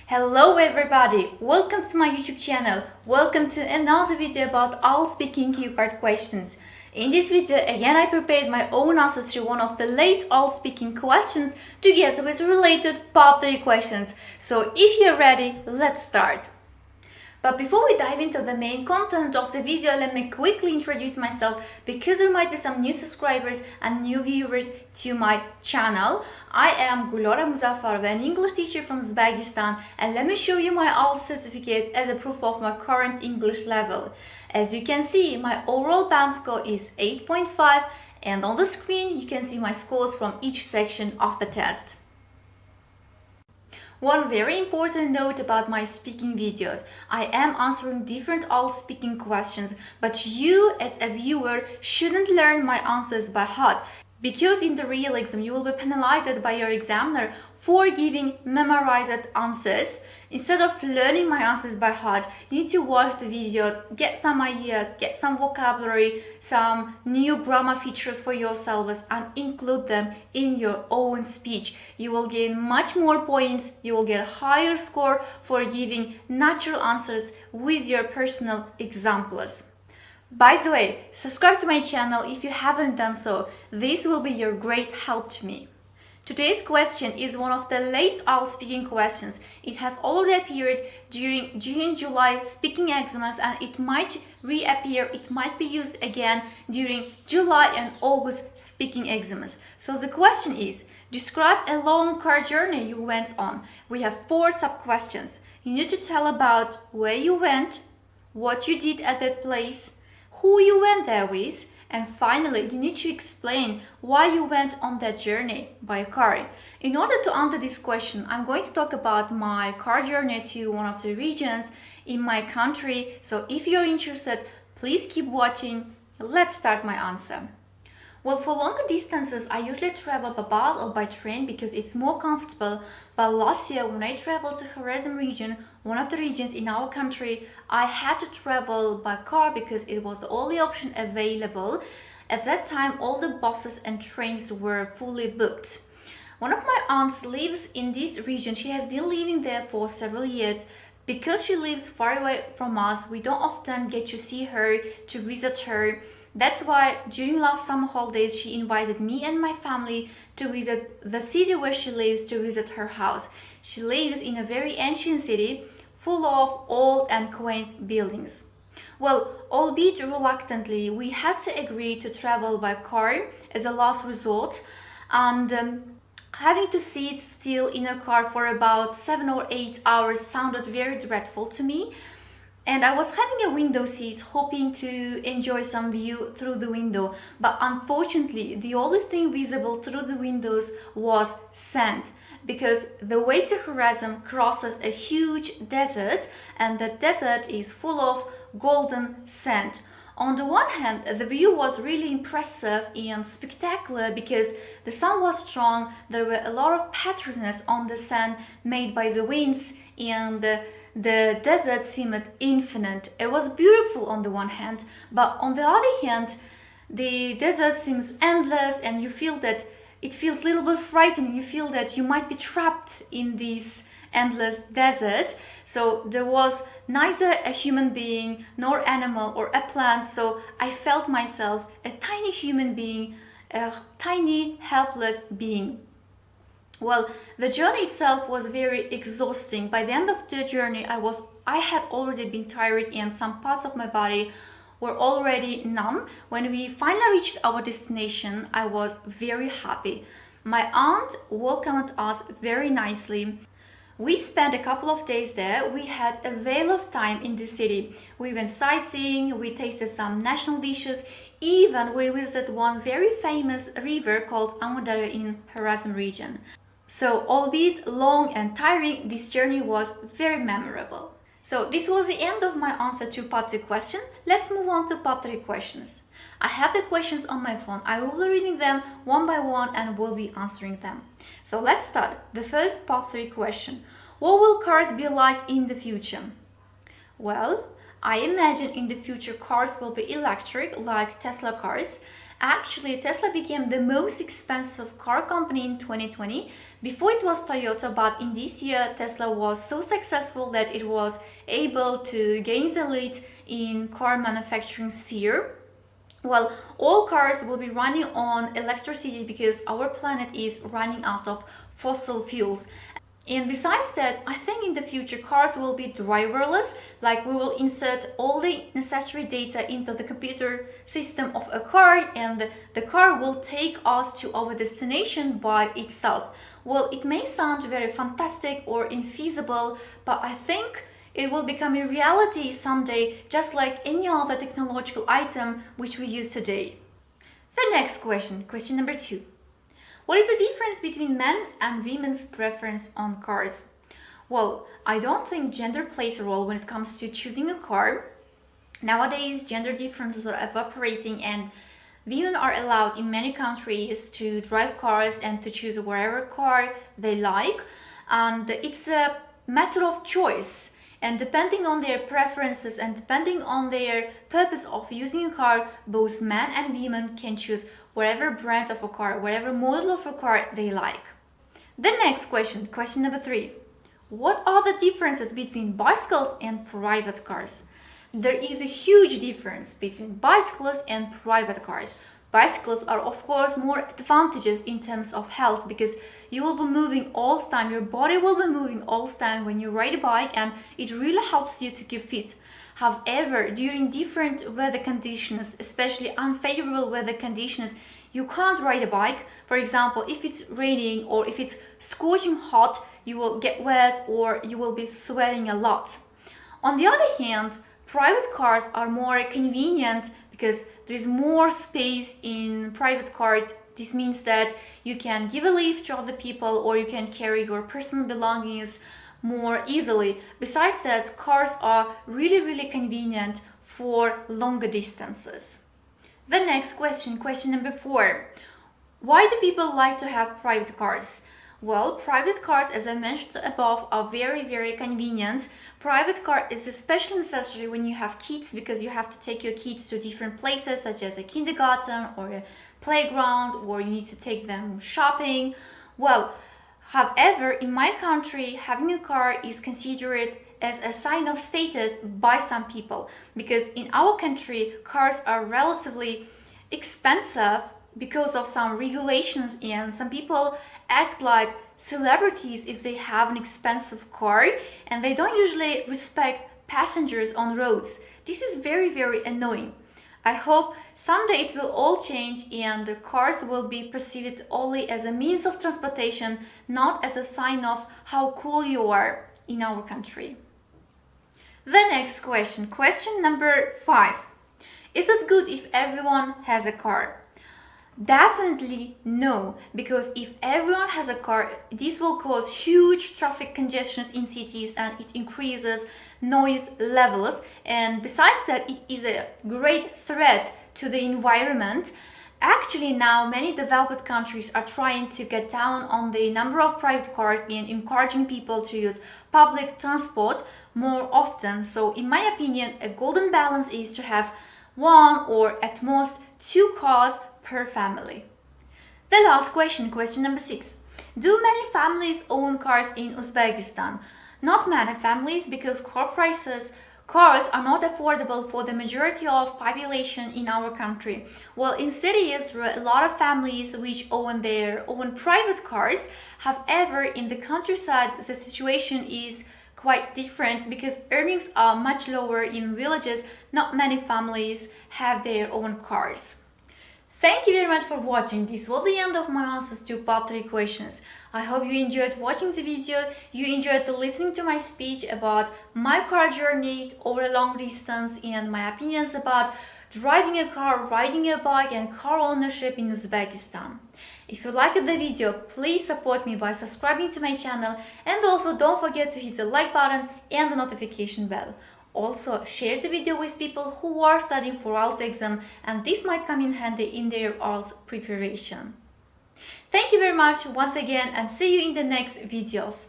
Hello everybody, welcome to my YouTube channel. Welcome to another video about IELTS Speaking cue card questions. In this video, again I prepared my own answers to one of the late IELTS Speaking questions together with related part 3 questions. So if you're ready, let's start. But before we dive into the main content of the video, let me quickly introduce myself because there might be some new subscribers and new viewers to my channel. I am Gulora Muzaffarova, an English teacher from Uzbekistan, and let me show you my IELTS certificate as a proof of my current English level. As you can see, my overall band score is 8.5, and on the screen you can see my scores from each section of the test. One very important note about my speaking videos: I am answering different IELTS speaking questions, but you as a viewer shouldn't learn my answers by heart, because in the real exam you will be penalized by your examiner for giving memorized answers. Instead of learning my answers by heart, you need to watch the videos, get some ideas, get some vocabulary, some new grammar features for yourselves, and include them in your own speech. You will gain much more points, you will get a higher score for giving natural answers with your personal examples. By the way, subscribe to my channel if you haven't done so. This will be your great help to me. Today's question is one of the late IELTS speaking questions. It has already appeared during June-July speaking exams, and it might reappear, it might be used again during July and August speaking exams. So the question is, describe a long car journey you went on. We have 4 sub-questions. You need to tell about where you went, what you did at that place, who you went there with, and finally you need to explain why you went on that journey by car. In order to answer this question, I'm going to talk about my car journey to one of the regions in my country. So if you're interested, please keep watching. Let's start my answer. Well, for longer distances, I usually travel by bus or by train because it's more comfortable. But last year, when I traveled to Horizon region, one of the regions in our country, I had to travel by car because it was the only option available. At that time, all the buses and trains were fully booked. One of my aunts lives in this region. She has been living there for several years. Because she lives far away from us, we don't often get to see her, to visit her. That's why during last summer holidays she invited me and my family to visit the city where she lives, to visit her house. She lives in a very ancient city full of old and quaint buildings. Well, albeit reluctantly, we had to agree to travel by car as a last resort, and having to sit still in a car for about 7 or 8 hours sounded very dreadful to me. And I was having a window seat, hoping to enjoy some view through the window. But unfortunately, the only thing visible through the windows was sand, because the way to Horizon crosses a huge desert, and the desert is full of golden sand. On the one hand, the view was really impressive and spectacular because the sun was strong, there were a lot of patterns on the sand made by the winds, and the desert seemed infinite. It was beautiful on the one hand, but on the other hand, the desert seems endless, and you feel that it feels a little bit frightening. You feel that you might be trapped in this endless desert. So there was neither a human being nor animal or a plant, so I felt myself a tiny human being, a tiny helpless being. Well, the journey itself was very exhausting. By the end of the journey, I had already been tired, and some parts of my body were already numb. When we finally reached our destination, I was very happy. My aunt welcomed us very nicely. We spent a couple of days there. We had a veil of time in the city. We went sightseeing, we tasted some national dishes, even we visited one very famous river called Amudarya in Horizon region. So, albeit long and tiring, this journey was very memorable. So, this was the end of my answer to part 2 question. Let's move on to part 3 questions. I have the questions on my phone. I will be reading them one by one and will be answering them. So, let's start. The first part 3 question. What will cars be like in the future? Well, I imagine in the future cars will be electric, like Tesla cars, Actually, Tesla became the most expensive car company in 2020. Before it was Toyota, but in this year, Tesla was so successful that it was able to gain the lead in car manufacturing sphere. Well, all cars will be running on electricity because our planet is running out of fossil fuels. And besides that, I think in the future cars will be driverless, like we will insert all the necessary data into the computer system of a car and the car will take us to our destination by itself. Well, it may sound very fantastic or infeasible, but I think it will become a reality someday, just like any other technological item which we use today. The next question number 2. What is the difference between men's and women's preference on cars? Well, I don't think gender plays a role when it comes to choosing a car. Nowadays, gender differences are evaporating and women are allowed in many countries to drive cars and to choose whatever car they like. And it's a matter of choice. And depending on their preferences and depending on their purpose of using a car, both men and women can choose whatever brand of a car, whatever model of a car they like. The next question number 3. What are the differences between bicycles and private cars? There is a huge difference between bicycles and private cars. Bicycles are of course more advantages in terms of health because you will be moving all the time, your body will be moving all the time when you ride a bike and it really helps you to keep fit. However, during different weather conditions, especially unfavorable weather conditions, you can't ride a bike. For example, if it's raining or if it's scorching hot, you will get wet or you will be sweating a lot. On the other hand, private cars are more convenient because there is more space in private cars. This means that you can give a lift to other people or you can carry your personal belongings more easily. Besides that, cars are really convenient for longer distances. The next question number 4. Why do people like to have private cars? Well, private cars, as I mentioned above, are very convenient. Private car is especially necessary when you have kids because you have to take your kids to different places such as a kindergarten or a playground, or you need to take them shopping. Well, however, in my country, having a car is considered as a sign of status by some people because in our country, cars are relatively expensive because of some regulations and some people act like celebrities if they have an expensive car and they don't usually respect passengers on roads. This is very annoying. I hope someday it will all change and cars will be perceived only as a means of transportation, not as a sign of how cool you are in our country. The next question number 5. Is it good if everyone has a car? Definitely no, because if everyone has a car, this will cause huge traffic congestions in cities and it increases noise levels, and besides that, it is a great threat to the environment. Actually, now many developed countries are trying to get down on the number of private cars and encouraging people to use public transport more often. So in my opinion, a golden balance is to have 1 or at most 2 cars per family. The last question number 6. Do many families own cars in Uzbekistan? Not many families, because cars are not affordable for the majority of population in our country. Well, in cities there are a lot of families which own their own private cars. However, in the countryside the situation is quite different because earnings are much lower in villages. Not many families have their own cars. Thank you very much for watching. This was the end of my answers to part 3 questions. I hope you enjoyed watching the video, you enjoyed listening to my speech about my car journey over a long distance and my opinions about driving a car, riding a bike and car ownership in Uzbekistan. If you liked the video, please support me by subscribing to my channel and also don't forget to hit the like button and the notification bell. Also, share the video with people who are studying for IELTS exam and this might come in handy in their IELTS preparation. Thank you very much once again and see you in the next videos.